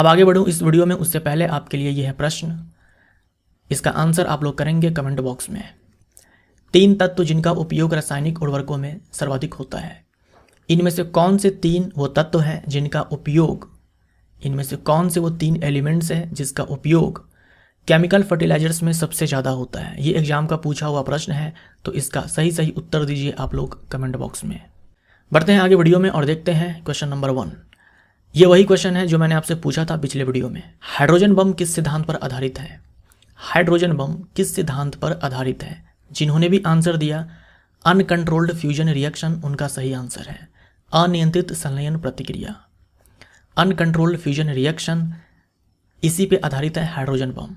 अब आगे बढ़ूँ इस वीडियो में उससे पहले आपके लिए यह है प्रश्न, इसका आंसर आप लोग करेंगे कमेंट बॉक्स में। 3 तत्व जिनका उपयोग रासायनिक उर्वरकों में सर्वाधिक होता है, इनमें से कौन से 3 वो तत्व हैं जिनका उपयोग, इनमें से कौन से वो 3 एलिमेंट्स हैं जिसका उपयोग केमिकल फर्टिलाइजर्स में सबसे ज़्यादा होता है। ये एग्जाम का पूछा हुआ प्रश्न है, तो इसका सही उत्तर दीजिए आप लोग कमेंट बॉक्स में। बढ़ते हैं आगे वीडियो में और देखते हैं क्वेश्चन नंबर 1। ये वही क्वेश्चन है जो मैंने आपसे पूछा था पिछले वीडियो में। हाइड्रोजन बम किस सिद्धांत पर आधारित है? हाइड्रोजन बम किस सिद्धांत पर आधारित है? जिन्होंने भी आंसर दिया अनकंट्रोल्ड फ्यूजन रिएक्शन, उनका सही आंसर है अनियंत्रित संलयन प्रतिक्रिया। अनकंट्रोल्ड फ्यूजन रिएक्शन, इसी पे आधारित है हाइड्रोजन बम।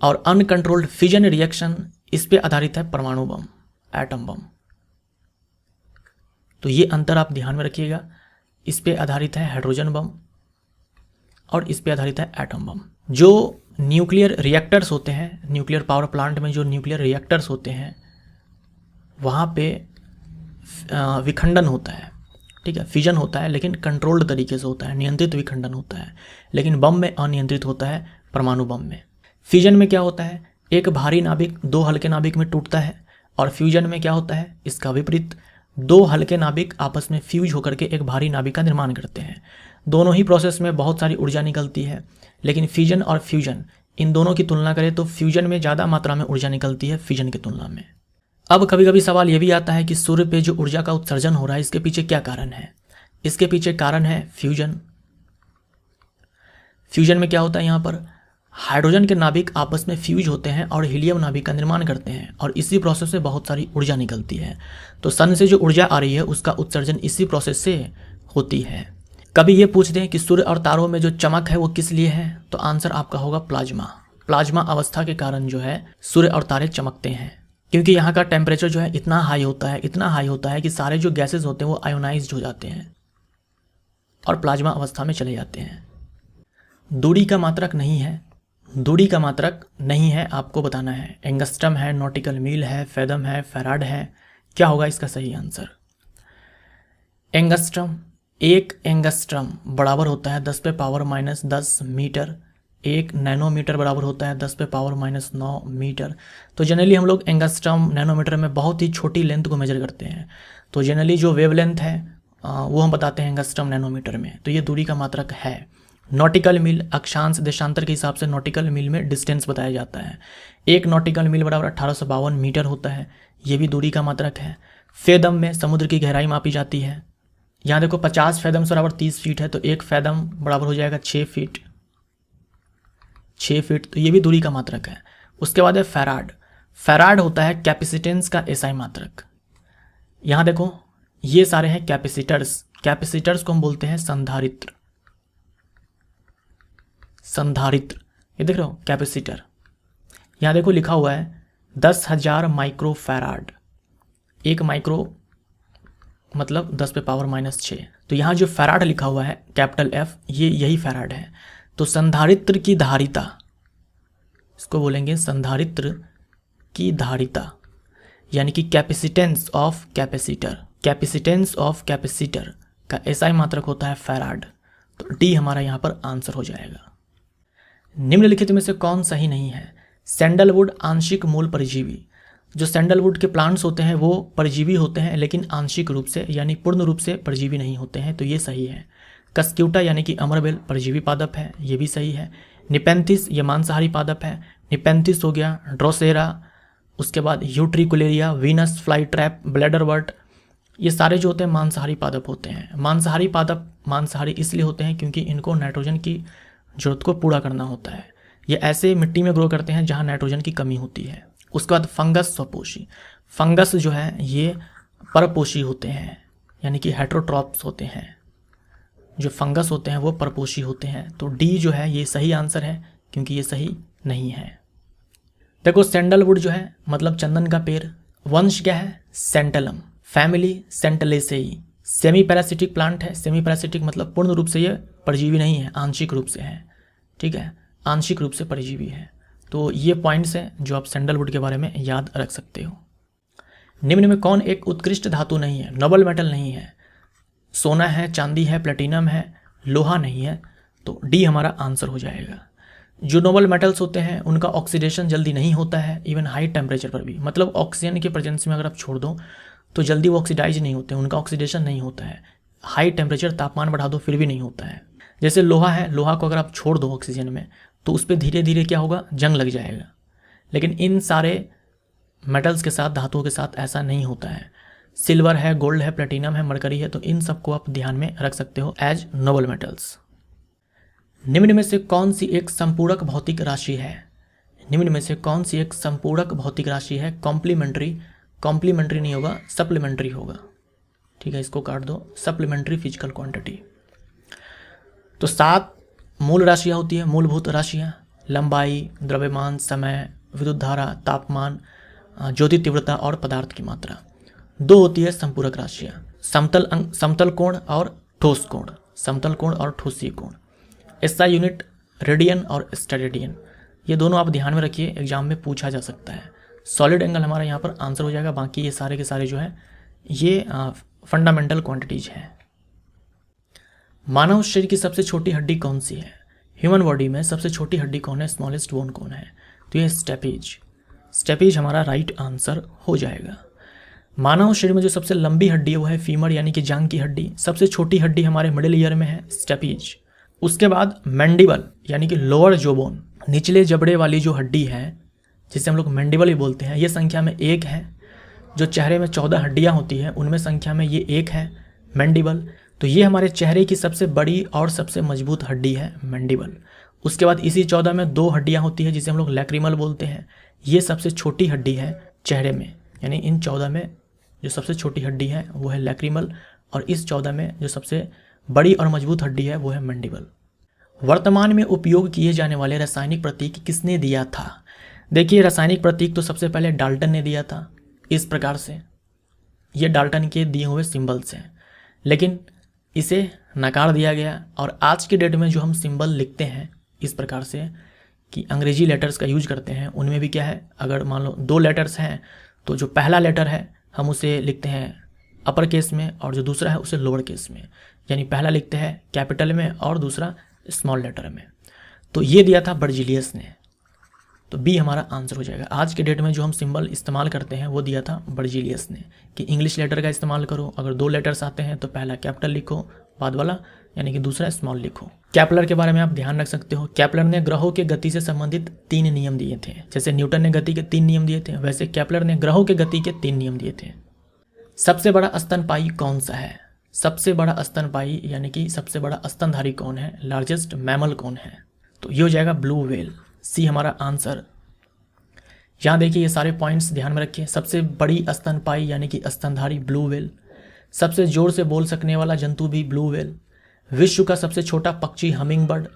और अनकंट्रोल्ड फ्यूजन रिएक्शन, इस पे आधारित है परमाणु बम, एटम बम। तो ये अंतर आप ध्यान में रखिएगा। इस पे आधारित है हाइड्रोजन बम और इस पे आधारित है एटम बम। जो न्यूक्लियर रिएक्टर्स होते हैं, न्यूक्लियर पावर प्लांट में जो न्यूक्लियर रिएक्टर्स होते हैं, वहाँ पे विखंडन होता है, ठीक है, फिजन होता है, लेकिन कंट्रोल्ड तरीके से होता है, नियंत्रित विखंडन होता है। लेकिन बम में अनियंत्रित होता है, परमाणु बम में। फिजन में क्या होता है, एक भारी नाभिक 2 हल्के नाभिक में टूटता है, और फ्यूजन में क्या होता है, इसका विपरीत, 2 हल्के नाभिक आपस में फ्यूज होकर के एक भारी नाभिक का निर्माण करते हैं। दोनों ही प्रोसेस में बहुत सारी ऊर्जा निकलती है, लेकिन फिजन और फ्यूजन, इन दोनों की तुलना करें तो फ्यूजन में ज़्यादा मात्रा में ऊर्जा निकलती है फिजन की तुलना में। अब कभी कभी सवाल ये भी आता है कि सूर्य पे जो ऊर्जा का उत्सर्जन हो रहा है, इसके पीछे क्या कारण है? इसके पीछे कारण है फ्यूजन। फ्यूजन में क्या होता है, यहाँ पर हाइड्रोजन के नाभिक आपस में फ्यूज होते हैं और हीलियम नाभिक का निर्माण करते हैं, और इसी प्रोसेस से बहुत सारी ऊर्जा निकलती है। तो सन से जो ऊर्जा आ रही है उसका उत्सर्जन इसी प्रोसेस से होती है। कभी ये पूछते हैं कि सूर्य और तारों में जो चमक है वो किस लिए है, तो आंसर आपका होगा प्लाज्मा। प्लाज्मा अवस्था के कारण जो है सूर्य और तारे चमकते हैं, क्योंकि यहाँ का टेम्परेचर जो है इतना हाई होता है कि सारे जो गैसेज होते हैं वो आयोनाइज्ड हो जाते हैं और प्लाज्मा अवस्था में चले जाते हैं। दूरी का मात्रक नहीं है, आपको बताना है। एंगस्ट्रम है, नॉटिकल मील है, फेदम है, फेराड है, क्या होगा इसका सही आंसर? एंगस्ट्रम, 1 एंगस्ट्रम बराबर होता है 10⁻⁻10 मीटर। 1 नैनोमीटर बराबर होता है 10⁻⁹ मीटर। तो जनरली हम लोग एंगस्ट्रम नैनोमीटर में बहुत ही छोटी लेंथ को मेजर करते हैं। तो जनरली जो वेवलेंथ है वो हम बताते हैं एंगस्ट्रम नैनोमीटर में। तो ये दूरी का मात्रक है। नॉटिकल मील, अक्षांश देशांतर के हिसाब से नॉटिकल मील में डिस्टेंस बताया जाता है। 1 नॉटिकल मील बराबर 1852 मीटर होता है, ये भी दूरी का मात्रक है। फेदम में समुद्र की गहराई मापी जाती है। यहाँ देखो 50 फैदम बराबर 30 फीट है, तो 1 फैदम बराबर हो जाएगा 6 फीट, तो ये भी दूरी का मात्रक है। उसके बाद है फैराड। फैराड होता है कैपेसिटेंस का एसआई मात्रक। यहाँ देखो ये सारे हैं कैपेसिटर्स को हम बोलते हैं संधारित्र। ये देख रहे हो कैपेसिटर। यहाँ देखो लिखा हुआ है 10,000 माइक्रो फैराड। 1 माइक्रो मतलब 10⁻⁻6। तो यहाँ जो फैराड लिखा हुआ है कैपिटल F, ये यही फैराड है। तो संधारित्र की धारिता, इसको बोलेंगे संधारित्र की धारिता, यानी कि कैपेसिटेंस ऑफ कैपेसिटर का एसआई मात्रक होता है फैराड। तो डी हमारा यहाँ पर आंसर हो जाएगा। निम्नलिखित में से कौन सही नहीं है? सैंडलवुड आंशिक मूल परजीवी। जो सैंडलवुड के प्लांट्स होते हैं वो परजीवी होते हैं, लेकिन आंशिक रूप से, यानी पूर्ण रूप से परजीवी नहीं होते हैं, तो ये सही है। कस्क्यूटा यानी कि अमरबेल परजीवी पादप है, ये भी सही है। निपेंथिस ये मांसाहारी पादप है, निपेंथिस हो गया। ड्रोसेरा, उसके बाद यूट्रिकुलेरिया, वीनस फ्लाई ट्रैप, ब्लैडरवर्ट, ये सारे जो होते हैं मांसाहारी पादप होते हैं। मांसाहारी पादप मांसाहारी इसलिए होते हैं क्योंकि इनको नाइट्रोजन की जरूरत को पूरा करना होता है। ये ऐसे मिट्टी में ग्रो करते हैं जहाँ नाइट्रोजन की कमी होती है। उसके बाद फंगस स्वपोषी। फंगस जो है ये परपोषी होते हैं, यानी कि हेट्रोट्रॉप्स होते हैं। जो फंगस होते हैं वो परपोषी होते हैं। तो डी जो है ये सही आंसर है, क्योंकि ये सही नहीं है। देखो सैंडलवुड जो है मतलब चंदन का पेड़। वंश क्या है? सेंटलम। फैमिली सेंटलेसेई। सेमी पैरासिटिक प्लांट है। सेमी पैरासिटिक मतलब पूर्ण रूप से ये परजीवी नहीं है, आंशिक रूप से है, ठीक है, आंशिक रूप से परजीवी है। तो ये पॉइंट्स हैं जो आप सैंडलवुड के बारे में याद रख सकते हो। निम्न में कौन एक उत्कृष्ट धातु नहीं है, नोबल मेटल नहीं है? सोना है, चांदी है, प्लेटिनम है, लोहा नहीं है, तो डी हमारा आंसर हो जाएगा। जो नोबल मेटल्स होते हैं उनका ऑक्सीडेशन जल्दी नहीं होता है, इवन हाई टेम्परेचर पर भी, मतलब ऑक्सीजन के प्रेजेंस में अगर आप छोड़ दो तो जल्दी वो ऑक्सीडाइज नहीं होते, उनका ऑक्सीडेशन नहीं होता है। हाई टेम्परेचर तापमान बढ़ा दो फिर भी नहीं होता है। जैसे लोहा है, लोहा को अगर आप छोड़ दो ऑक्सीजन में तो उस पर धीरे धीरे क्या होगा, जंग लग जाएगा। लेकिन इन सारे मेटल्स के साथ, धातुओं के साथ ऐसा नहीं होता है। सिल्वर है, गोल्ड है, प्लेटिनम है, मरकरी है, तो इन सबको आप ध्यान में रख सकते हो एज नोबल मेटल्स। निम्न में से कौन सी एक संपूरक भौतिक राशि है? निम्न में से कौन सी एक संपूरक भौतिक राशि है? कॉम्प्लीमेंट्री नहीं होगा, सप्लीमेंट्री होगा। ठीक है, इसको काट दो, सप्लीमेंट्री फिजिकल क्वांटिटी। तो 7 मूल राशियाँ होती है, मूलभूत राशियाँ, लंबाई, द्रव्यमान, समय, विद्युत धारा, तापमान, ज्योति तीव्रता और पदार्थ की मात्रा। 2 होती है संपूरक राशियाँ, समतल कोण और ठोस कोण, समतल कोण और ठोसीय कोण। एसआई यूनिट रेडियन और स्टेरेडियन, ये दोनों आप ध्यान में रखिए, एग्जाम में पूछा जा सकता है। सॉलिड एंगल हमारा यहाँ पर आंसर हो जाएगा, बाकी ये सारे के सारे जो है ये फंडामेंटल क्वांटिटीज हैं। मानव शरीर की सबसे छोटी हड्डी कौन सी है? ह्यूमन बॉडी में सबसे छोटी हड्डी कौन है, स्मॉलेस्ट बोन कौन है? तो ये स्टेपेज हमारा राइट आंसर हो जाएगा। मानव शरीर में जो सबसे लंबी हड्डी है वो है फीमर यानी कि जांघ की हड्डी। सबसे छोटी हड्डी हमारे मिडिल ईयर में है स्टेपेज। उसके बाद मैंडिबल यानी कि लोअर जोबोन, निचले जबड़े वाली जो हड्डी है जिसे हम लोग मैंडिबल भी बोलते हैं, ये संख्या में 1 है। जो चेहरे में 14 हड्डियां होती हैं उनमें संख्या में ये 1 है मैंडिबल। तो ये हमारे चेहरे की सबसे बड़ी और सबसे मजबूत हड्डी है मैंडिबल। उसके बाद इसी 14 में 2 हड्डियां होती है जिसे हम लोग लैक्रिमल बोलते हैं, ये सबसे छोटी हड्डी है चेहरे में। यानी इन 14 में जो सबसे छोटी हड्डी है वो है लैक्रिमल और इस 14 में जो सबसे बड़ी और मजबूत हड्डी है वो है मैंडिबल। वर्तमान में उपयोग किए जाने वाले रासायनिक प्रतीक किसने दिया था? देखिए, रासायनिक प्रतीक तो सबसे पहले डाल्टन ने दिया था इस प्रकार से, ये डाल्टन के दिए हुए सिंबल्स हैं, लेकिन इसे नकार दिया गया। और आज के डेट में जो हम सिंबल लिखते हैं इस प्रकार से कि अंग्रेजी लेटर्स का यूज करते हैं, उनमें भी क्या है, अगर मान लो 2 लेटर्स हैं तो जो पहला लेटर है हम उसे लिखते हैं अपर केस में और जो दूसरा है उसे लोअर केस में, यानी पहला लिखते हैं कैपिटल में और दूसरा स्मॉल लेटर में। तो ये दिया था बर्जिलियस ने, तो बी हमारा आंसर हो जाएगा। आज के डेट में जो हम सिंबल इस्तेमाल करते हैं वो दिया था बर्जिलियस ने कि इंग्लिश लेटर का इस्तेमाल करो, अगर 2 लेटर्स आते हैं तो पहला कैपिटल लिखो, बाद वाला यानी कि दूसरा स्मॉल लिखो। कैपलर के बारे में आप ध्यान रख सकते हो, कैपलर ने ग्रहों के गति से संबंधित 3 नियम दिए थे। जैसे न्यूटन ने गति के 3 नियम दिए थे, वैसे कैपलर ने ग्रहों के गति के 3 नियम दिए थे। सबसे बड़ा स्तनपायी कौन सा है? सबसे बड़ा स्तनपायी यानी कि सबसे बड़ा स्तनधारी कौन है, लार्जेस्ट मैमल कौन है? तो ये हो जाएगा ब्लू व्हेल, सी हमारा आंसर। यहाँ देखिए ये सारे पॉइंट्स ध्यान में रखिए। सबसे बड़ी स्तनपायी यानी कि स्तनधारी ब्लू व्हेल, सबसे जोर से बोल सकने वाला जंतु भी ब्लू व्हेल, विश्व का सबसे छोटा पक्षी हमिंग बर्ड,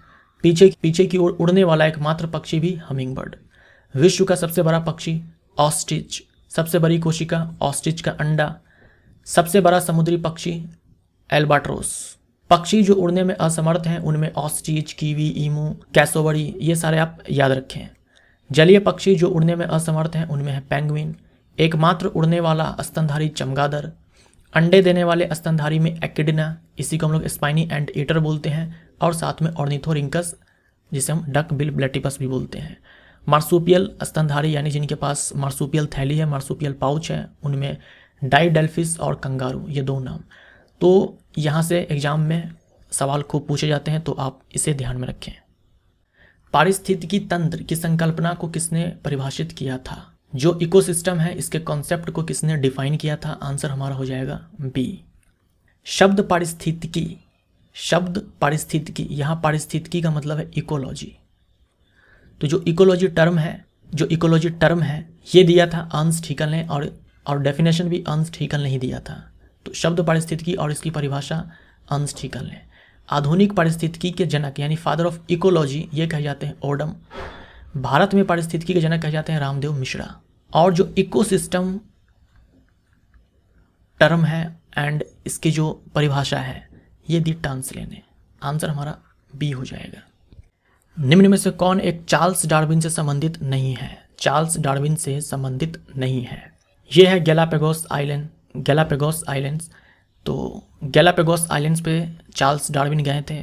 पीछे की ओर उड़ने वाला एकमात्र पक्षी भी हमिंग बर्ड, विश्व का सबसे बड़ा पक्षी ऑस्ट्रिच, सबसे बड़ी कोशिका ऑस्ट्रिच का अंडा, सबसे बड़ा समुद्री पक्षी एल्बाट्रोस। पक्षी जो उड़ने में असमर्थ हैं उनमें ऑस्ट्रिच, कीवी, ईमू, कैसोवरी, ये सारे आप याद रखें। जलीय पक्षी जो उड़ने में असमर्थ हैं उनमें है पेंगुइन, एकमात्र उड़ने वाला स्तनधारी चमगादड़, अंडे देने वाले स्तनधारी में एक्टिना, इसी को हम लोग स्पाइनी एंड ईटर बोलते हैं, और साथ में ऑर्निथोरिंकस जिसे हम डक बिल प्लेटिपस भी बोलते हैं। मार्सुपियल स्तनधारी यानी जिनके पास मार्सुपियल थैली है, मार्सुपियल पाउच है, उनमें डाइडेल्फिस और कंगारू, ये 2 नाम। तो यहाँ से एग्जाम में सवाल खूब पूछे जाते हैं, तो आप इसे ध्यान में रखें। पारिस्थितिकी तंत्र की संकल्पना को किसने परिभाषित किया था? जो इकोसिस्टम है इसके कॉन्सेप्ट को किसने डिफाइन किया था? आंसर हमारा हो जाएगा बी। शब्द पारिस्थितिकी, यहाँ पारिस्थितिकी का मतलब है इकोलॉजी। तो जो इकोलॉजी टर्म है ये दिया था अंश ठीकल ने, और डेफिनेशन भी अंश ठीकल ने ही दिया था। तो शब्द पारिस्थितिकी और इसकी परिभाषा अंश ठीकल ने। आधुनिक पारिस्थितिकी के जनक यानी फादर ऑफ इकोलॉजी ये कहे जाते हैं ओडम। भारत में पारिस्थितिकी के जनक कहे जाते हैं रामदेव मिश्रा। और जो इकोसिस्टम टर्म है एंड इसकी जो परिभाषा है ये दी टांसले ने। आंसर हमारा बी हो जाएगा। निम्न में से कौन एक चार्ल्स डार्विन से संबंधित नहीं है? चार्ल्स डार्विन से संबंधित नहीं है, ये है गैलापागोस आइलैंड्स। तो गैलापागोस आइलैंड्स पे चार्ल्स डार्विन गए थे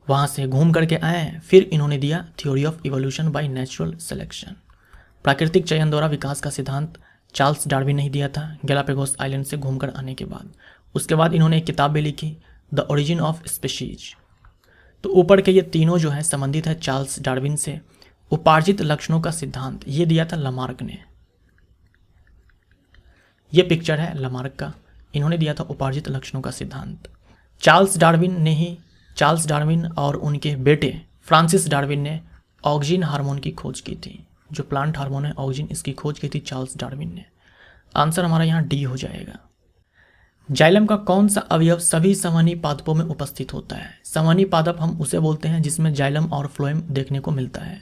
वहाँ से घूम करके आए, फिर इन्होंने दिया theory of evolution by natural selection. प्राकृतिक चयन द्वारा विकास का सिद्धांत चार्ल्स डार्विन ने ही दिया था गैलापागोस आइलैंड से घूमकर आने के बाद। उसके बाद इन्होंने एक किताब भी लिखी, द ओरिजिन ऑफ स्पीशीज। तो ऊपर के ये तीनों जो है संबंधित है चार्ल्स डार्विन से। उपार्जित लक्षणों का सिद्धांत ये दिया था लामार्क ने। ये पिक्चर है लामार्क का, इन्होंने दिया था उपार्जित लक्षणों का सिद्धांत। चार्ल्स डार्विन और उनके बेटे फ्रांसिस डार्विन ने ऑक्सिन हार्मोन की खोज की थी। जो प्लांट हार्मोन है ऑक्सिन, इसकी खोज की थी चार्ल्स डार्विन ने। आंसर हमारा यहाँ डी हो जाएगा। जाइलम का कौन सा अवयव सभी संवहनी पादपों में उपस्थित होता है? संवहनी पादप हम उसे बोलते हैं जिसमें जाइलम और फ्लोएम देखने को मिलता है।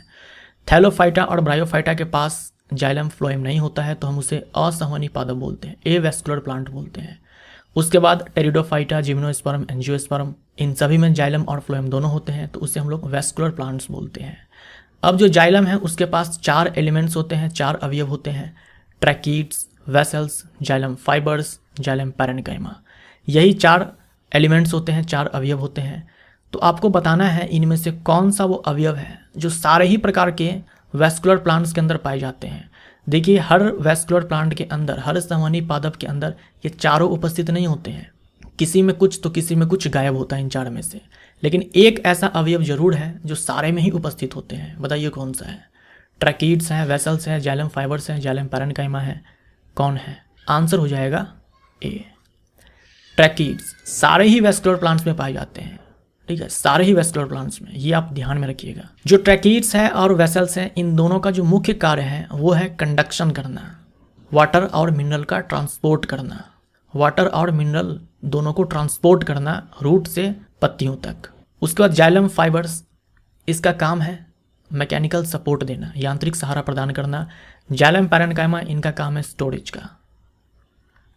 थैलोफाइटा और ब्रायोफाइटा के पास जाइलम फ्लोएम नहीं होता है, तो हम उसे असंवहनी पादप बोलते हैं, एवेस्कुलर प्लांट बोलते हैं। उसके बाद टेरिडोफाइटा, जिम्नोस्पर्म, एंजियोस्पर्म, इन सभी में जाइलम और फ्लोएम दोनों होते हैं, तो उसे हम लोग वेस्कुलर प्लांट्स बोलते हैं। अब जो जाइलम है उसके पास 4 एलिमेंट्स होते हैं, 4 अवयव होते हैं, tracheids, vessels, xylem fibres, xylem parenchyma. यही 4 एलिमेंट्स होते हैं, 4 अवयव होते हैं। तो आपको बताना है इनमें से कौन सा वो अवयव है जो सारे ही प्रकार के वेस्कुलर प्लांट्स के अंदर पाए जाते हैं। देखिए हर वेस्कुलर प्लांट के अंदर, हर संवहनी पादप के अंदर ये चारों उपस्थित नहीं होते हैं। किसी में कुछ तो किसी में कुछ गायब होता है इन 4 में से, लेकिन एक ऐसा अवयव जरूर है जो सारे में ही उपस्थित होते हैं। बताइए कौन सा है? ट्रैकीड्स हैं, वेसल्स हैं, जाइलम फाइबर्स हैं, जाइलम पैरेन्काइमा है, कौन है? आंसर हो जाएगा ए, ट्रैकीड्स। सारे ही वेस्कुलर प्लांट्स में पाए जाते हैं, ठीक है, सारे ही वेस्कुलर प्लांट्स में, ये आप ध्यान में रखिएगा। जो ट्रैकीड्स है और वेसल्स हैं, इन दोनों का जो मुख्य कार्य है वो है कंडक्शन करना, वाटर और मिनरल का ट्रांसपोर्ट करना, वाटर और मिनरल दोनों को ट्रांसपोर्ट करना रूट से पत्तियों तक। उसके बाद जाइलम फाइबर्स, इसका काम है मैकेनिकल सपोर्ट देना, यांत्रिक सहारा प्रदान करना। जाइलम पैरेन्काइमा, इनका काम है स्टोरेज का,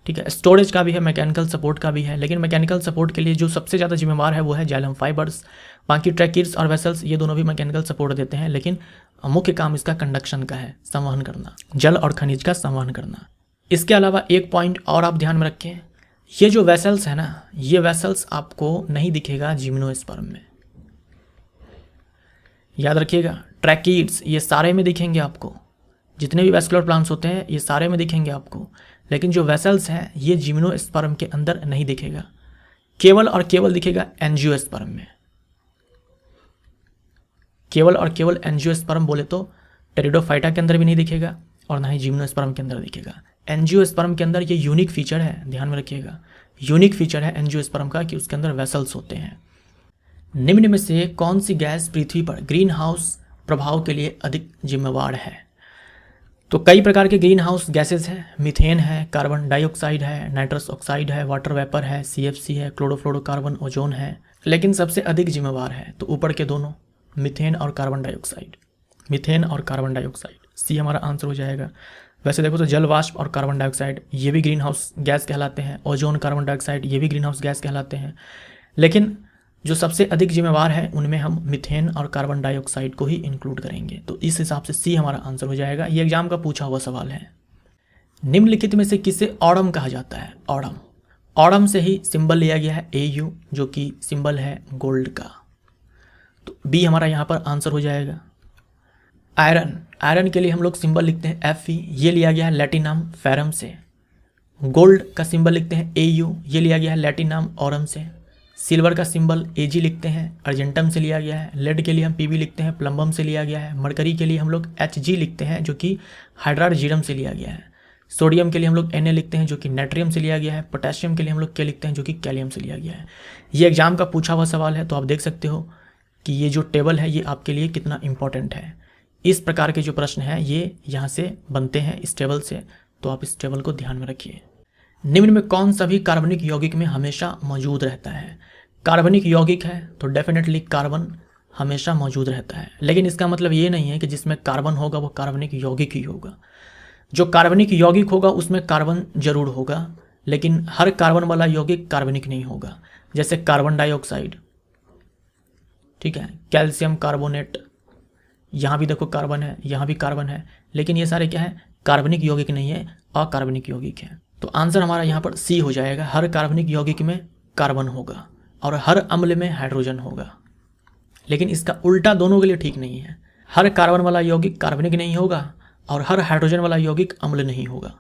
ठीक है, स्टोरेज का भी है, मैकेनिकल सपोर्ट का भी है, लेकिन मैकेनिकल सपोर्ट के लिए जो सबसे ज़्यादा जिम्मेवार है वो है जाइलम फाइबर्स। बाकी ट्रैकीड्स और वेसल्स ये दोनों भी मैकेनिकल सपोर्ट देते हैं, लेकिन मुख्य काम इसका कंडक्शन का है, संवहन करना, जल और खनिज का संवहन करना। इसके अलावा एक पॉइंट और आप ध्यान में रखें, ये जो वेसल्स है ना, ये वेसल्स आपको नहीं दिखेगा जिम्नोस्पर्म में, याद रखिएगा। ट्रैकीड्स ये सारे में दिखेंगे आपको, जितने भी वेस्कुलर प्लांट्स होते हैं ये सारे में दिखेंगे आपको, लेकिन जो वेसल्स हैं ये जिम्नोस्पर्म के अंदर नहीं दिखेगा, केवल और केवल दिखेगा एंजियोस्पर्म में। केवल और केवल एंजियोस्पर्म बोले तो टेरिडोफाइटा के अंदर भी नहीं दिखेगा और ना ही जिम्नोस्पर्म के अंदर दिखेगा। एंजियोस्पर्म के अंदर ये यूनिक फीचर है, ध्यान में रखिएगा, यूनिक फीचर है एंजियोस्पर्म का कि उसके अंदर वेसल्स होते हैं। निम्न में से कौन सी गैस पृथ्वी पर ग्रीन हाउस प्रभाव के लिए अधिक जिम्मेवार है? तो कई प्रकार के ग्रीन हाउस गैसेस हैं, मीथेन है, कार्बन डाइऑक्साइड है, नाइट्रस ऑक्साइड है, वाटर वेपर है, CFC है, क्लोरोफ्लोरोकार्बन, ओजोन है, लेकिन सबसे अधिक जिम्मेवार है तो ऊपर के दोनों, मीथेन और कार्बन डाइऑक्साइड। मीथेन और कार्बन डाइऑक्साइड, सी हमारा आंसर हो जाएगा। वैसे देखो तो जल वाष्प और कार्बन डाइऑक्साइड ये भी ग्रीन हाउस गैस कहलाते हैं, ओजोन, कार्बन डाइऑक्साइड ये भी ग्रीन हाउस गैस कहलाते हैं, लेकिन जो सबसे अधिक जिम्मेवार है उनमें हम मीथेन और कार्बन डाइऑक्साइड को ही इंक्लूड करेंगे। तो इस हिसाब से सी हमारा आंसर हो जाएगा। ये एग्जाम का पूछा हुआ सवाल है। निम्नलिखित में से किसे ऑडम कहा जाता है? ऑडम, ऑडम से ही सिंबल लिया गया है AU, जो कि सिंबल है गोल्ड का, तो बी हमारा यहाँ पर आंसर हो जाएगा। आयरन, आयरन के लिए हम लोग सिंबल लिखते हैं Fe, ये लिया गया है लैटिन नाम फेरम से। गोल्ड का सिंबल लिखते हैं AU, ये लिया गया है लैटिन नाम ऑरम से। सिल्वर का सिंबल Ag लिखते हैं, अर्जेंटम से लिया गया है। लेड के लिए हम Pb लिखते हैं, प्लम्बम से लिया गया है। मरकरी के लिए हम लोग Hg लिखते हैं, जो कि हाइड्रार्जियम से लिया गया है। सोडियम के लिए हम लोग Na लिखते हैं, जो कि नाइट्रियम से लिया गया है। पोटेशियम के लिए हम लोग K लिखते हैं, जो कि कैलियम से लिया गया है। ये एग्जाम का पूछा हुआ सवाल है, तो आप देख सकते हो कि ये जो टेबल है ये आपके लिए कितना इंपॉर्टेंट है। इस प्रकार के जो प्रश्न हैं ये यहाँ से बनते हैं इस टेबल से, तो आप इस टेबल को ध्यान में रखिए। निम्न में कौन सा भी कार्बनिक यौगिक में हमेशा मौजूद रहता है? कार्बनिक यौगिक है तो डेफिनेटली कार्बन हमेशा मौजूद रहता है, लेकिन इसका मतलब ये नहीं है कि जिसमें कार्बन होगा वो कार्बनिक यौगिक ही होगा। जो कार्बनिक यौगिक होगा उसमें कार्बन जरूर होगा, लेकिन हर कार्बन वाला यौगिक कार्बनिक नहीं होगा। जैसे कार्बन डाइऑक्साइड, ठीक है, कैल्शियम कार्बोनेट, यहाँ भी देखो कार्बन है, यहाँ भी कार्बन है, लेकिन ये सारे क्या है? कार्बनिक यौगिक नहीं है, अकार्बनिक यौगिक है। तो आंसर हमारा यहाँ पर सी हो जाएगा। हर कार्बनिक यौगिक में कार्बन होगा और हर अम्ल में हाइड्रोजन होगा। लेकिन इसका उल्टा दोनों के लिए ठीक नहीं है। हर कार्बन वाला यौगिक कार्बनिक नहीं होगा और हर हाइड्रोजन वाला यौगिक अम्ल नहीं होगा।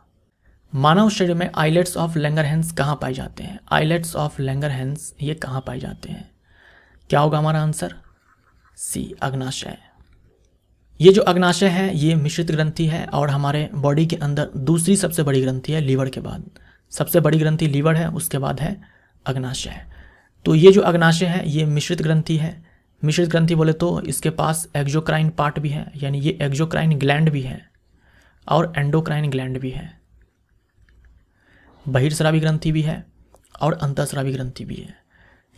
मानव शरीर में आइलेट्स ऑफ लैंगरहैंस कहाँ पाए जाते हैं? आइलेट्स ऑफ लैंगरहैंस ये कहाँ पाए जाते हैं? क्या होगा हमारा आंसर? सी, अग्नाशय। ये जो अग्नाशय है ये मिश्रित ग्रंथि है और हमारे बॉडी के अंदर दूसरी सबसे बड़ी ग्रंथि है लीवर के बाद। सबसे बड़ी ग्रंथि लीवर है, उसके बाद है अग्नाशय। तो ये जो अग्नाशय है ये मिश्रित ग्रंथि है। मिश्रित ग्रंथि बोले तो इसके पास एक्सोक्राइन पार्ट भी है, यानी ये एक्सोक्राइन ग्लैंड भी है और एंडोक्राइन ग्लैंड भी है। बहिर्स्रावी ग्रंथि भी है और अंतःस्रावी ग्रंथि भी है।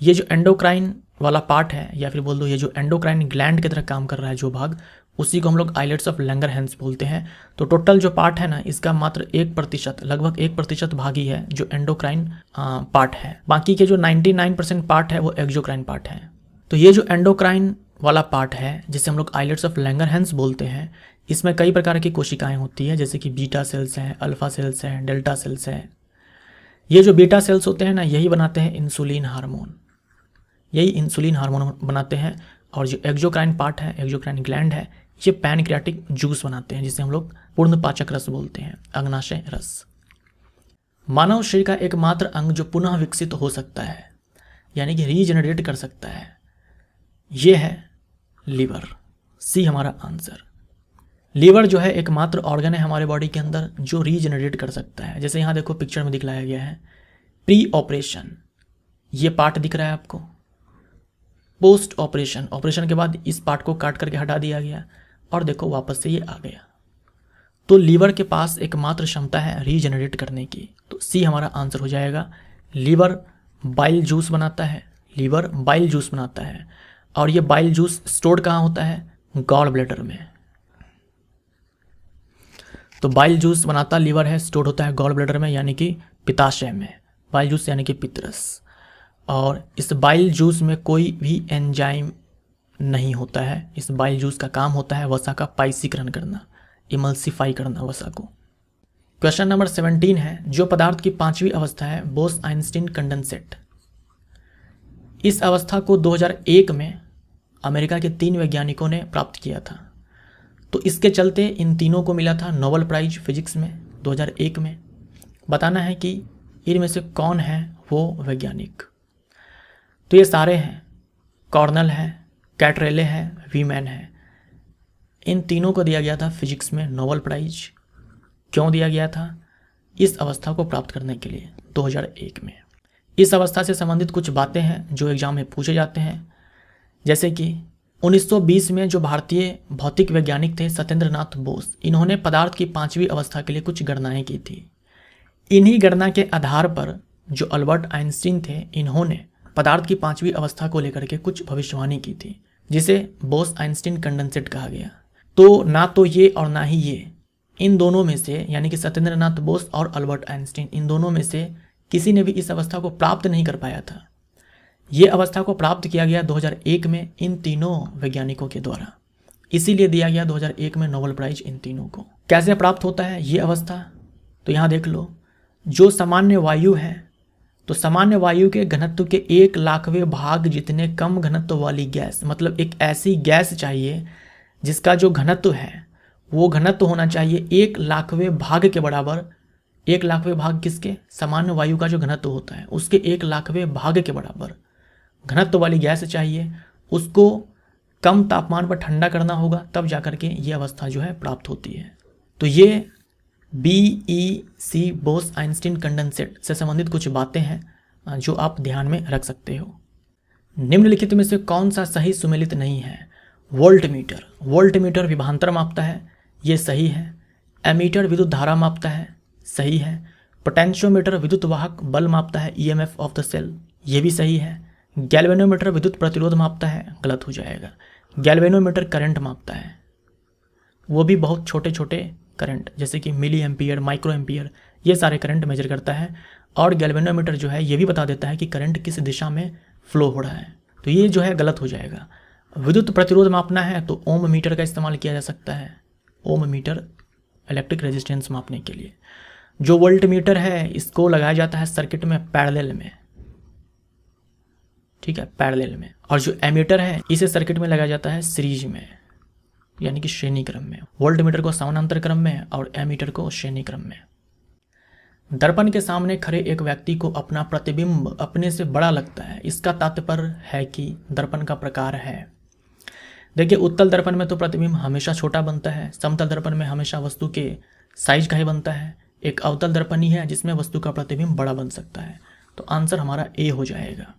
ये जो एंडोक्राइन वाला पार्ट है या फिर बोल दो ये जो एंडोक्राइन ग्लैंड की तरह काम कर रहा है जो भाग, उसी को हम लोग आइलेट्स ऑफ लैंगरहैंस बोलते हैं। तो टोटल जो पार्ट है ना इसका मात्र 1%, लगभग 1% भाग ही है जो एंडोक्राइन पार्ट है। बाकी के जो 99% पार्ट है वो एक्सोक्राइन पार्ट है। तो ये जो एंडोक्राइन वाला पार्ट है जिसे हम लोग आइलेट्स ऑफ लैंगरहैंस बोलते हैं, इसमें कई प्रकार की कोशिकाएं होती है, जैसे कि बीटा सेल्स हैं, अल्फा सेल्स हैं, डेल्टा सेल्स हैं। ये जो बीटा सेल्स होते हैं ना यही बनाते हैं इंसुलिन हार्मोन, यही इंसुलिन हार्मोन बनाते हैं। और जो एक्सोक्राइन पार्ट है, एक्सोक्राइन ग्लैंड है, ये पैनक्रियाटिक जूस बनाते हैं जिसे हम लोग पूर्ण पाचक रस बोलते हैं, अग्नाशय रस। मानव शरीर का एकमात्र अंग जो पुनः विकसित हो सकता है यानी कि रीजनरेट कर सकता है, ये है लीवर। सी हमारा आंसर। लीवर जो है एकमात्र ऑर्गन है हमारे बॉडी के अंदर जो रीजनरेट कर सकता है। जैसे यहाँ देखो पिक्चर में दिखलाया गया है प्री ऑपरेशन, ये पार्ट दिख रहा है आपको। पोस्ट ऑपरेशन, ऑपरेशन के बाद इस पार्ट को काट करके हटा दिया गया और देखो वापस से ये आ गया। तो लीवर के पास एकमात्र क्षमता है रीजनरेट करने की। तो सी हमारा आंसर हो जाएगा। लीवर बाइल जूस बनाता है, लीवर बाइल जूस बनाता है और ये बाइल जूस स्टोर कहाँ होता है? गॉल ब्लैडर में। तो बाइल जूस बनाता लीवर है, स्टोर होता है गॉल ब्लैडर में यानी कि पित्ताशय में। बाइल जूस यानी कि पित्तरस। और इस बाइल जूस में कोई भी एंजाइम नहीं होता है। इस बाइल जूस का काम होता है वसा का पाइसीकरण करना, इमल्सिफाई करना वसा को। क्वेश्चन नंबर 17 है, जो पदार्थ की 5वीं अवस्था है बोस-आइंस्टीन कंडेंसेट, इस अवस्था को 2001 में अमेरिका के 3 वैज्ञानिकों ने प्राप्त किया था। तो इसके चलते इन तीनों को मिला था नोबेल प्राइज फिजिक्स में 2001 में। बताना है कि इनमें से कौन है वो वैज्ञानिक। तो ये सारे हैं, कॉर्नेल है, कैटरेले है, वीमैन है। इन तीनों को दिया गया था फिजिक्स में नोबेल प्राइज। क्यों दिया गया था? इस अवस्था को प्राप्त करने के लिए 2001 में। इस अवस्था से संबंधित कुछ बातें हैं जो एग्जाम में पूछे जाते हैं, जैसे कि 1920 में जो भारतीय भौतिक वैज्ञानिक थे सत्येंद्र नाथ बोस, इन्होंने पदार्थ की 5वीं अवस्था के लिए कुछ गणनाएं की थी। इन्हीं गणना के आधार पर जो अल्बर्ट आइंस्टीन थे, इन्होंने पदार्थ की 5वीं अवस्था को लेकर के कुछ भविष्यवाणी की थी, जिसे बोस-आइंस्टीन कंडेंसेट कहा गया। तो ना तो ये और ना ही ये, इन दोनों में से यानी कि सत्येंद्र नाथ बोस और अल्बर्ट आइंस्टीन, इन दोनों में से किसी ने भी इस अवस्था को प्राप्त नहीं कर पाया था। ये अवस्था को प्राप्त किया गया 2001 में इन तीनों वैज्ञानिकों के द्वारा, इसीलिए दिया गया 2001 में नोबेल प्राइज इन तीनों को। कैसे प्राप्त होता है ये अवस्था? तो यहाँ देख लो, जो सामान्य वायु है, तो सामान्य वायु के घनत्व के 1,00,000वें भाग जितने कम घनत्व वाली गैस, मतलब एक ऐसी गैस चाहिए जिसका जो घनत्व है वो घनत्व होना चाहिए 1,00,000वें भाग के बराबर। 1,00,000वें भाग किसके? सामान्य वायु का जो घनत्व होता है उसके 1,00,000वें भाग के बराबर घनत्व वाली गैस चाहिए। उसको कम तापमान पर ठंडा करना होगा, तब जाकर के ये अवस्था जो है प्राप्त होती है। तो ये BEC बोस-आइंस्टीन कंडेंसेट से संबंधित कुछ बातें हैं जो आप ध्यान में रख सकते हो। निम्नलिखित में से कौन सा सही सुमेलित नहीं है? वोल्टमीटर, वोल्टमीटर विभवांतर मापता है, ये सही है। एमीटर विद्युत धारा मापता है, सही है। पोटेंशियोमीटर विद्युत वाहक बल मापता है, EMF ऑफ द सेल, ये भी सही है। गैल्वेनोमीटर विद्युत प्रतिरोध मापता है, गलत हो जाएगा। गैल्वेनोमीटर करंट मापता है, वो भी बहुत छोटे छोटे करंट जैसे कि मिली एम्पियर, माइक्रो एम्पियर, ये सारे करंट मेजर करता है। और गैल्वेनोमीटर जो है ये भी बता देता है कि करंट किस दिशा में फ्लो हो रहा है, तो ये जो है गलत हो जाएगा। विद्युत प्रतिरोध मापना है तो ओम मीटर का इस्तेमाल किया जा सकता है, ओम मीटर इलेक्ट्रिक रेजिस्टेंस मापने के लिए। जो वोल्ट मीटर है इसको लगाया जाता है सर्किट में पैरेलल में, ठीक है, पैरेलल में। और जो एमीटर है इसे सर्किट में लगाया जाता है सीरीज में, यानी कि श्रेणी क्रम में। वोल्टमीटर को समानांतर क्रम में और एमीटर को श्रेणी क्रम में। दर्पण के सामने खड़े एक व्यक्ति को अपना प्रतिबिंब अपने से बड़ा लगता है। इसका तात्पर्य है कि दर्पण का प्रकार है। देखिए, उत्तल दर्पण में तो प्रतिबिंब हमेशा छोटा बनता है, समतल दर्पण में हमेशा वस्तु के साइज का ही बनता है। एक अवतल दर्पण ही है जिसमें वस्तु का प्रतिबिंब बड़ा बन सकता है। तो आंसर हमारा ए हो जाएगा।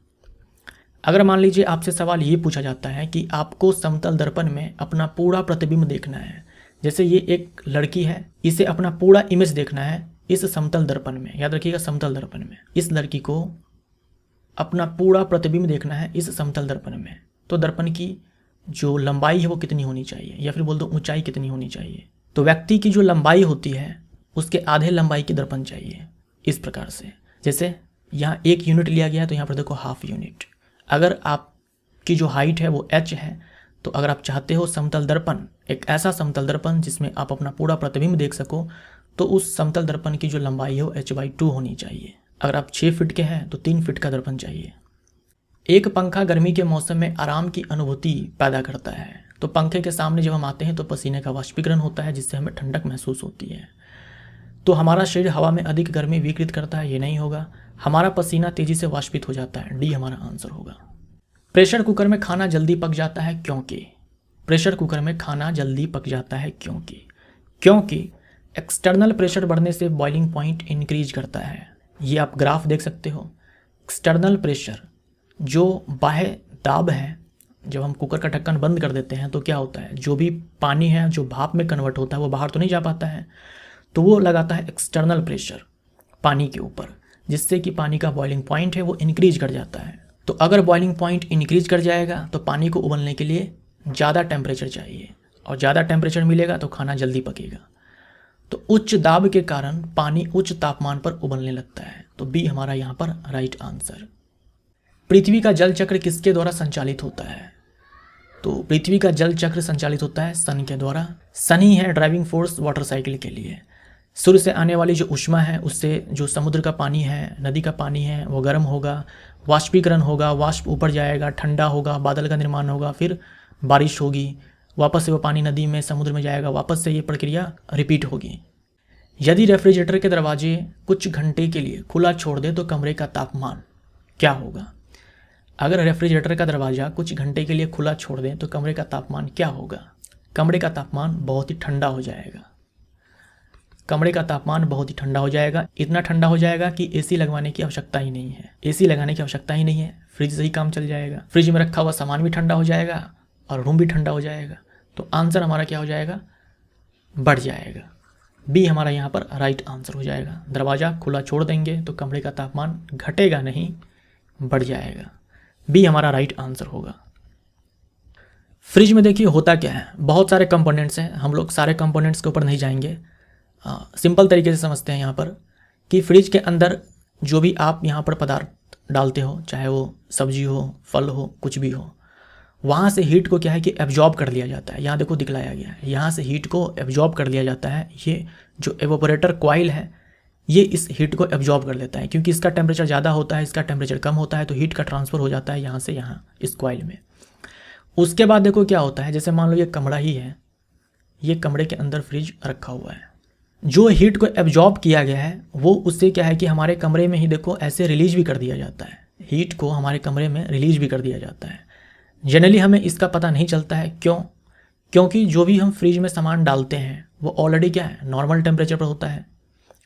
अगर मान लीजिए आपसे सवाल ये पूछा जाता है कि आपको समतल दर्पण में अपना पूरा प्रतिबिंब देखना है, जैसे ये एक लड़की है, इसे अपना पूरा इमेज देखना है इस समतल दर्पण में, याद रखिएगा समतल दर्पण में, इस लड़की को अपना पूरा प्रतिबिंब देखना है इस समतल दर्पण में। तो दर्पण की जो लंबाई है वो कितनी होनी चाहिए, या फिर बोल दो ऊंचाई कितनी होनी चाहिए। तो व्यक्ति की जो लंबाई होती है उसके आधे लंबाई की दर्पण चाहिए, इस प्रकार से। जैसे यहाँ 1 यूनिट लिया गया है तो यहाँ पर देखो हाफ यूनिट। अगर आपकी जो हाइट है वो h है, तो अगर आप चाहते हो समतल दर्पण, एक ऐसा समतल दर्पण जिसमें आप अपना पूरा प्रतिबिंब देख सको, तो उस समतल दर्पण की जो लंबाई है वो h/2 होनी चाहिए। अगर आप 6 फीट के हैं तो 3 फीट का दर्पण चाहिए। एक पंखा गर्मी के मौसम में आराम की अनुभूति पैदा करता है। तो पंखे के सामने जब हम आते हैं तो पसीने का वाष्पीकरण होता है, जिससे हमें ठंडक महसूस होती है। तो हमारा शरीर हवा में अधिक गर्मी विकृत करता है, ये नहीं होगा। हमारा पसीना तेजी से वाष्पित हो जाता है, डी हमारा आंसर होगा। प्रेशर कुकर में खाना जल्दी पक जाता है क्योंकि, प्रेशर कुकर में खाना जल्दी पक जाता है क्योंकि एक्सटर्नल प्रेशर बढ़ने से बॉइलिंग पॉइंट इंक्रीज करता है। ये आप ग्राफ देख सकते हो। एक्सटर्नल प्रेशर, जो बाह्य दाब है, जब हम कुकर का ढक्कन बंद कर देते हैं तो क्या होता है, जो भी पानी है जो भाप में कन्वर्ट होता है वो बाहर तो नहीं जा पाता है, तो वो लगाता है एक्सटर्नल प्रेशर पानी के ऊपर, जिससे कि पानी का बॉइलिंग पॉइंट है वो इंक्रीज कर जाता है। तो अगर बॉइलिंग पॉइंट इंक्रीज कर जाएगा तो पानी को उबलने के लिए ज़्यादा टेम्परेचर चाहिए, और ज़्यादा टेम्परेचर मिलेगा तो खाना जल्दी पकेगा। तो उच्च दाब के कारण पानी उच्च तापमान पर उबलने लगता है। तो बी हमारा यहाँ पर राइट आंसर। पृथ्वी का जल चक्र किसके द्वारा संचालित होता है? तो पृथ्वी का जल चक्र संचालित होता है सन के द्वारा। सन ही है ड्राइविंग फोर्स वाटर साइकिल के लिए। सूर्य से आने वाली जो ऊष्मा है उससे जो समुद्र का पानी है, नदी का पानी है, वो गर्म होगा, वाष्पीकरण होगा, वाष्प ऊपर जाएगा, ठंडा होगा, बादल का निर्माण होगा, फिर बारिश होगी, वापस से वो पानी नदी में समुद्र में जाएगा, वापस से ये प्रक्रिया रिपीट होगी। यदि रेफ्रिजरेटर के दरवाजे कुछ घंटे के लिए खुला छोड़ दे तो कमरे का तापमान क्या होगा? अगर रेफ्रिजरेटर का दरवाज़ा कुछ घंटे के लिए खुला छोड़ दें तो कमरे का तापमान क्या होगा? कमरे का तापमान बहुत ही ठंडा हो जाएगा। कमरे का तापमान बहुत ही ठंडा हो जाएगा। इतना ठंडा हो जाएगा कि एसी लगवाने की आवश्यकता ही नहीं है। एसी लगाने की आवश्यकता ही नहीं है, फ्रिज से ही काम चल जाएगा। फ्रिज में रखा हुआ सामान भी ठंडा हो जाएगा और रूम भी ठंडा हो जाएगा। तो आंसर हमारा क्या हो जाएगा? बढ़ जाएगा। बी हमारा यहाँ पर राइट आंसर हो जाएगा। दरवाज़ा खुला छोड़ देंगे तो कमरे का तापमान घटेगा नहीं, बढ़ जाएगा। बी हमारा राइट आंसर होगा। फ्रिज में देखिए होता क्या है, बहुत सारे कंपोनेंट्स हैं। हम लोग सारे कंपोनेंट्स के ऊपर नहीं जाएंगे, सिंपल तरीके से समझते हैं यहाँ पर कि फ्रिज के अंदर जो भी आप यहाँ पर पदार्थ डालते हो, चाहे वो सब्जी हो, फल हो, कुछ भी हो, वहाँ से हीट को क्या है कि एब्जॉर्ब कर लिया जाता है। यहाँ देखो दिखलाया गया है, यहाँ से हीट को एब्जॉर्ब कर लिया जाता है। ये जो एवोपरेटर कॉइल है ये इस हीट को एब्जॉर्ब कर लेता है, क्योंकि इसका टेम्परेचर ज़्यादा होता है, इसका टेम्परेचर कम होता है, तो हीट का ट्रांसफ़र हो जाता है यहाँ से यहाँ इस कॉइल में। उसके बाद देखो क्या होता है, जैसे मान लो ये कमरा ही है, ये कमरे के अंदर फ्रिज रखा हुआ है। जो हीट को एब्जॉर्ब किया गया है वो उससे क्या है कि हमारे कमरे में ही देखो ऐसे रिलीज भी कर दिया जाता है। हीट को हमारे कमरे में रिलीज भी कर दिया जाता है। जनरली हमें इसका पता नहीं चलता है, क्यों? क्योंकि जो भी हम फ्रिज में सामान डालते हैं वो ऑलरेडी क्या है, नॉर्मल टेम्परेचर पर होता है।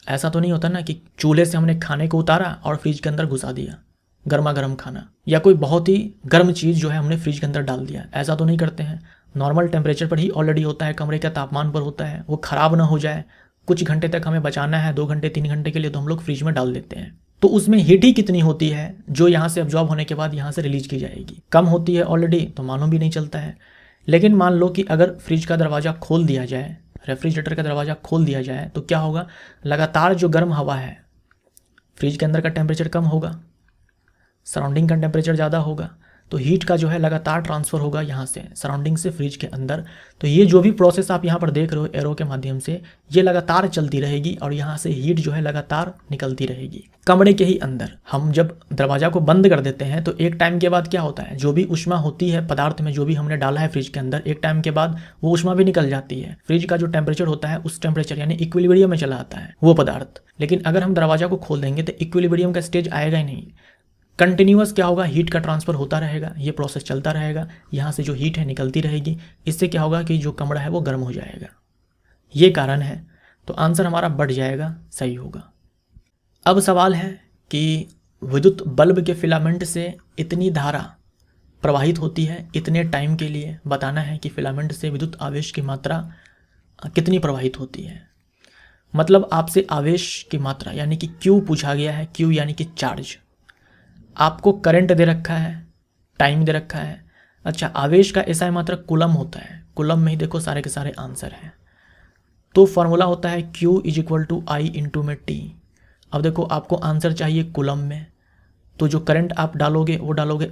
ऐसा तो नहीं होता ना कि चूल्हे से हमने खाने को उतारा और फ्रिज के अंदर घुसा दिया गर्मा गर्म खाना, या कोई बहुत ही गर्म चीज़ जो है हमने फ्रिज के अंदर डाल दिया। ऐसा तो नहीं करते हैं। नॉर्मल टेम्परेचर पर ही ऑलरेडी होता है, कमरे के तापमान पर होता है। वो ख़राब ना हो जाए, कुछ घंटे तक हमें बचाना है, 2 घंटे 3 घंटे के लिए, तो हम लोग फ्रिज में डाल देते हैं। तो उसमें हीट ही कितनी होती है जो यहाँ से एब्जॉर्ब होने के बाद यहाँ से रिलीज की जाएगी? कम होती है ऑलरेडी, तो मालूम भी नहीं चलता है। लेकिन मान लो कि अगर फ्रिज का दरवाज़ा खोल दिया जाए, रेफ्रिजरेटर का दरवाज़ा खोल दिया जाए, तो क्या होगा? लगातार जो गर्म हवा है, फ्रिज के अंदर का टेम्परेचर कम होगा, सराउंडिंग का टेम्परेचर ज़्यादा होगा, तो हीट का जो है लगातार ट्रांसफ़र होगा यहाँ से सराउंडिंग से फ्रिज के अंदर। तो ये जो भी प्रोसेस आप यहाँ पर देख रहे हो एरो के माध्यम से, ये लगातार चलती रहेगी और यहाँ से हीट जो है लगातार निकलती रहेगी। कमरे के ही अंदर हम जब दरवाज़ा को बंद कर देते हैं तो एक टाइम के बाद क्या होता है, जो भी ऊष्मा होती है पदार्थ में, जो भी हमने डाला है फ्रिज के अंदर, एक टाइम के बाद वो ऊष्मा भी निकल जाती है। फ्रिज का जो टेम्परेचर होता है उस टेम्परेचर यानी इक्विलिब्रियम में चला आता है वो पदार्थ। लेकिन अगर हम दरवाज़ा को खोल देंगे तो इक्विलिब्रियम का स्टेज आएगा ही नहीं। कंटिन्यूअस क्या होगा, हीट का ट्रांसफ़र होता रहेगा, ये प्रोसेस चलता रहेगा, यहाँ से जो हीट है निकलती रहेगी। इससे क्या होगा कि जो कमरा है वो गर्म हो जाएगा। ये कारण है, तो आंसर हमारा बढ़ जाएगा, सही होगा। अब सवाल है कि विद्युत बल्ब के फिलामेंट से इतनी धारा प्रवाहित होती है इतने टाइम के लिए, बताना है कि फिलामेंट से विद्युत आवेश की मात्रा कितनी प्रवाहित होती है। मतलब आपसे आवेश की मात्रा यानी कि Q पूछा गया है। Q यानी कि चार्ज। आपको करंट दे रखा है, टाइम दे रखा है। अच्छा, आवेश का ऐसा मात्रक कूलम होता है, कूलम में ही देखो सारे के सारे आंसर हैं। तो फॉर्मूला होता है Q = I इंटू में T। अब देखो आपको आंसर चाहिए कूलम में, तो जो करंट आप डालोगे वो डालोगे